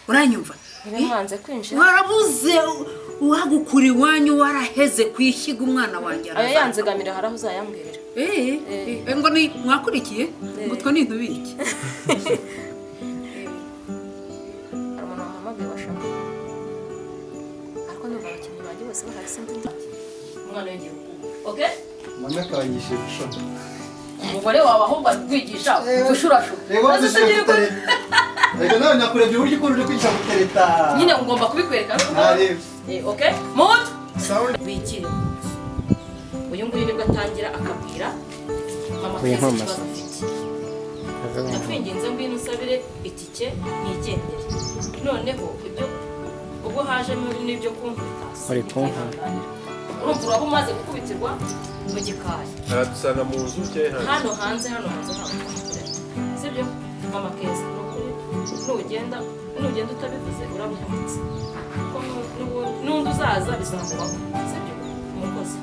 uranyumva mwanze kwinjira warabuze uhagukura iwanyu waraheze kwishiga umwana wanjye ayo yanzegamira haraho uzayambwirira ngo ni mwakurikiye ngo two ni ntubiki umuntu wahamagaye bashaka ariko ndumva abakinnyi banjye bose bahari sindi umwana w'igihugu okay mwana kanyishe gushaka umugore wawe ahubwo kwigisha gushurashura reka nawe nakurebye uburyo ukunda uri kwigisha gutereta nyine ugomba kubikwereka okay mood bikire uyu nguyu nibwo atangira akabwira mama keza ikibazo afite ndakwinginze ngwino usabire itike nigendere noneho ibyo ubwo hajemo n'ibyo kumvita ari kumva urumva uraba umaze gukubitirwa mu gikari aradusanga mu nzu cyangwa hano hanze sibyo mama keza nugenda utabivuze urabyambutse kuko n'undi uzaza bizamubaho sibyo umukozi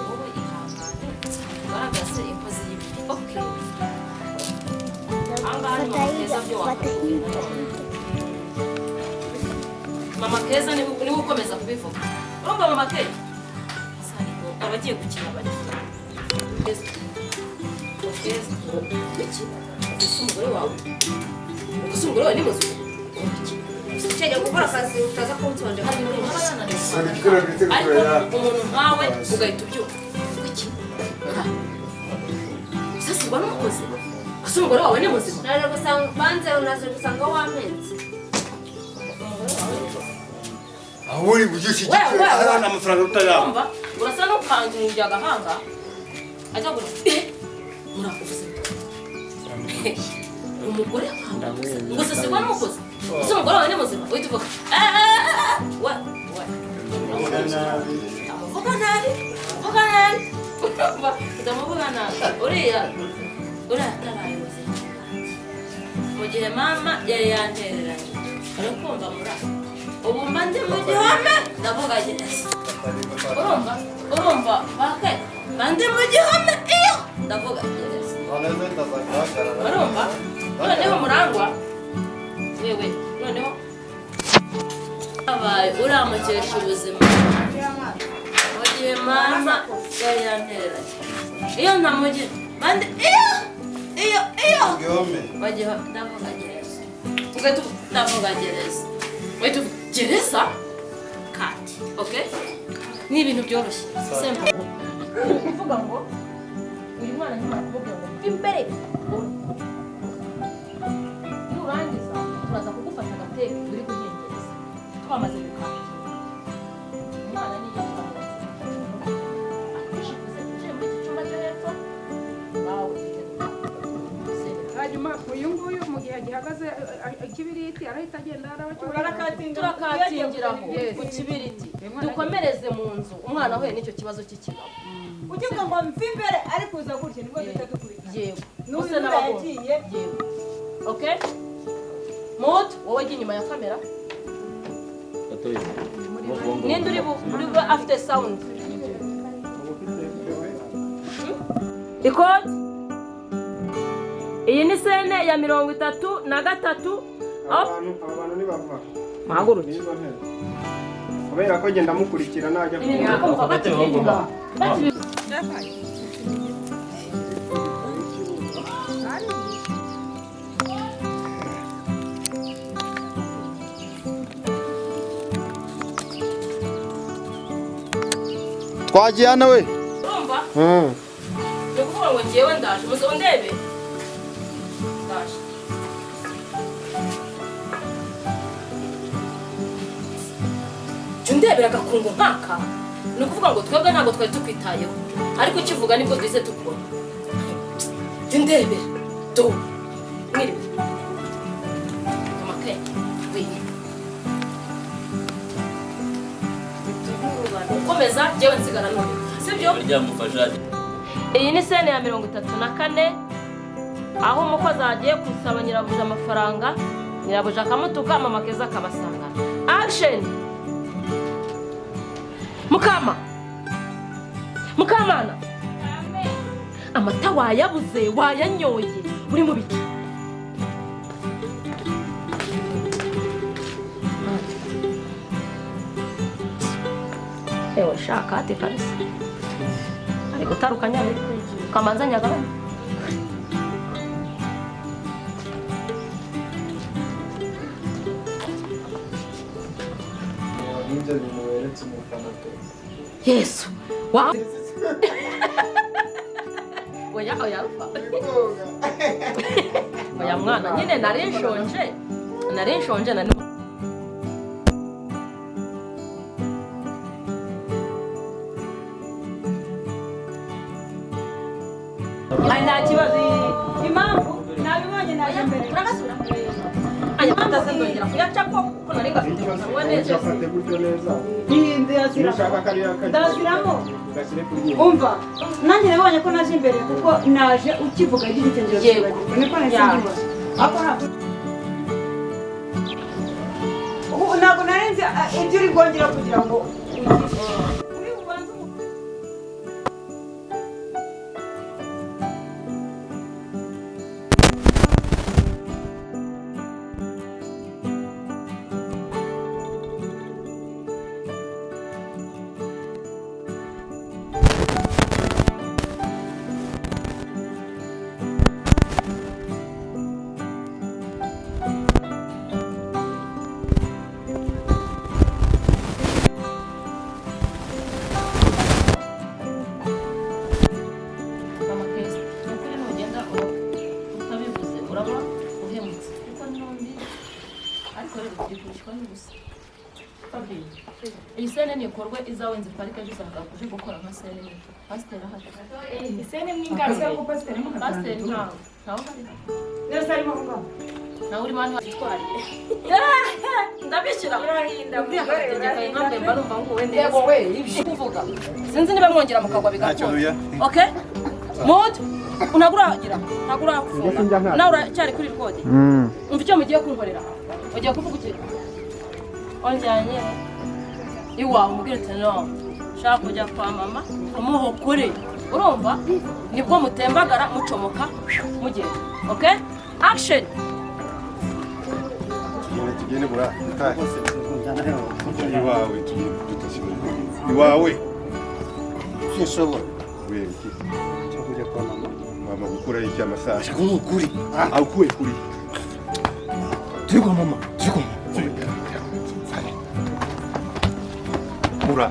wowe ihangane ugaragaze inkozi y'ibibi okay ahangaha ni mama keza byo wakabwira mama keza niwe ukomeza kubivuga urumva mama keza abagiye gukina bari keza umugore wawe ni muzima cyane gukora akazi utaza kunsonje kandi muri ariko umuntu nkawe ugahita ubyuka sasa ubona umukozi asa umugore wawe ni muzima naje gusanga banze unaje gusanga wamenze aho uri bugishyike arana amafaranga utayamba urasa no kanjye agahanga ajya gura murakuvuze umugore ngo se sibona umukozi ese umugore wawe ni muzima uhita uvuga wa amuvuga nabi ndamuvuga nabi uriya atarayoboze mu gihe mama yari yantereranye arakumva muri ubu mba ndi mu gihome ndavuga gereza urumva bake mba ndi mu gihome iyo ndavuga gereza urumva noneho murangwa wewe noneho abaye uramukesha ubuzima mu gihe mama yari yantereranye iyo ntamugira bandi iyo bagiye ndavuga gereza ugahita ndavuga gereza wahita uvuga gereza kati okay ni ibintu byoroshye simple kuvuga ngo uyu mwana nyuma kumubwira ngo imbere nurangiza turaza kugufata agateka uri guhengereza twamaze gukanda umwana ni yitwa akishikuze kuje muri iki cyumba cyo hepfo bawe hanyuma uyu nguyu mu gihe gihagaze ikibiriti arahita agenda turakatingiraho ku kibiriti dukomereze mu nzu umwana ahuye n'icyo kibazo cy'ikigabo ugiye ngo mve imbere ariko uza gutya nibwo dukurikira yego n'uyu yagiye yego okay mood wowe jya inyuma ya kamera ninde uri afite sound record iyi ni sene ya 33 abantu nibava mahaguruke kubera ko genda mukurikira najya twajyana we urumva ni ukuvuga ngo ngewe ndaje muzondebe ndaje ndebera agakungu nkaka ni ukuvuga ngo twebwe ntabwo twari tukwitayeho ariko ukivuga nibwo duhise tukubona ndebera do mwiriwe amakaye wini ukomeza jyewe nsigara none sibyo iyi ni sene ya 34 aho umukozi agiye gusaba nyirabuja amafaranga nyirabuja akamutuka mama keza akabasanga action Mukamana amata wayabuze wayanyoye uri mu biki ewe shaka ate karisa ari gutarukanya kamanza nyagabane Yesu wa oya rufa oya mwana nyine nari nshonje na Ay nta kibazo impamvu nabibonye naje mbere turagasura aya mata sendongera kuyacako kuko nari gafite ubuzima neza ndasiramo umva nanjye nabonye ko naje imbere kuko naje ukivuga igitekerezo cyibagirwa niko nasengiwe ako ntabwo narenze ibyo uri bwongera kugira ngo uri bubanze iyi sene ni ikorwa izawe nziparika zisanga kuje gukora nka sene ni pasiteri ahari sene mwingaruka ko pasiteri pasiteri ntawe neza arimo kuvuga nawe urimo hano hatwariye ndabishyira urahinda tegeka impamvu mba numva nguwe neza yego we ibyo kuvuga sinzi niba mwongera mukagwa bigakora okay mod unaguragira kufunga nawe uracyari kuri kode umva icyo mugiye kunkorera ugiye kuvuga iki onjanye iwawe umubwire ati no shaka kujya kwa mama umuhokore urumva nibwo mutembagara mucomoka mugenda okay action tugende bura iwawe sinshobora wewe iki cyo kujya kwa mama gukura iki amasaha ashaka umukuri akuye kuri turi kwa mama mura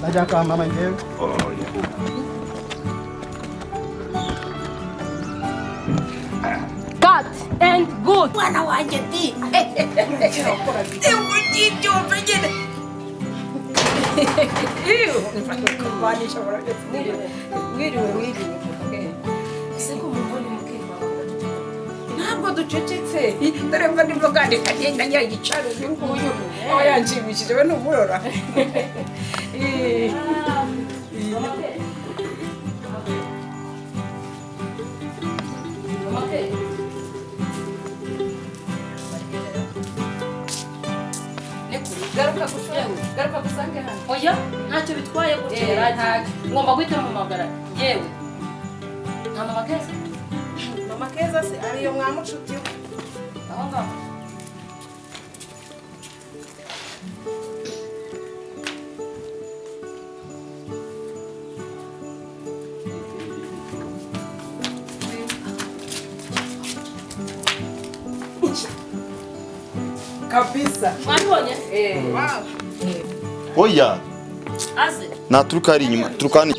najya kwa mama ngewe cut and good mwana wanjye di ngibyo nyine ntabwo ducecetse dore mba ndimo kandi kagenda nyayicara uyu nguyu aba yanshimishije we n'umurora garuka gusange hano oya ntacyo bitwaye gutera ngomba guhita mpamagara yewe nta mama keza mama keza se ariyo mwamucuti aho ngaho kabisa mwabibonye oya aze naturuka ari inyuma turukani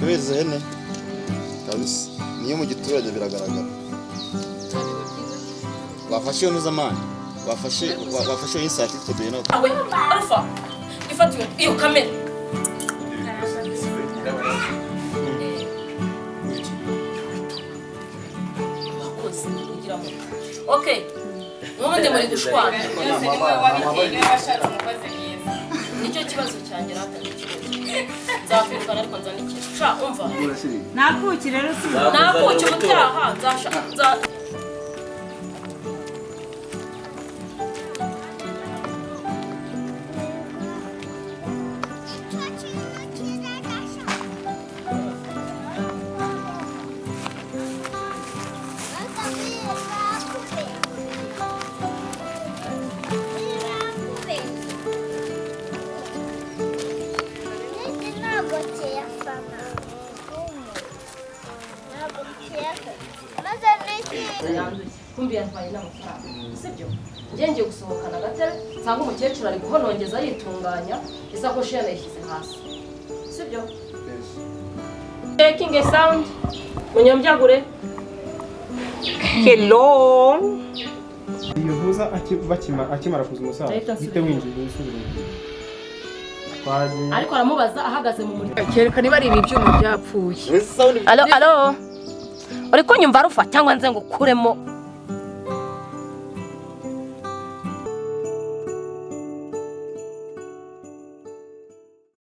weze hene kabisa niyo mu giturage biragaragara bafashe iyo nuzamani bafashe iyo insati twaduye nawe awe alfa ifatiwe iyo kamera bakoze kugira ngo okay n'ubundi muri gushwana nicyo kibazo cyanjye ratanye nzakwirukana ariko nzanikiye sha umva nakuki rero si nakuki ubutaha nzasha yanduye kumbi yatwaye n'amafaranga sibyo ngiye gusohokana agatebe cyangwa umukecuru ari guhonongeza yitunganya isakoshi yanayishyize hasi sibyo taking a sound munyobyagure hello iyo ntuza akimara kuza umusaza bite winjiye usubira ariko aramubaza ahagaze mu muryango kereka niba ari ibi byuma byapfuye alo uri kunyumva rufa cyangwa nze ngo kuremo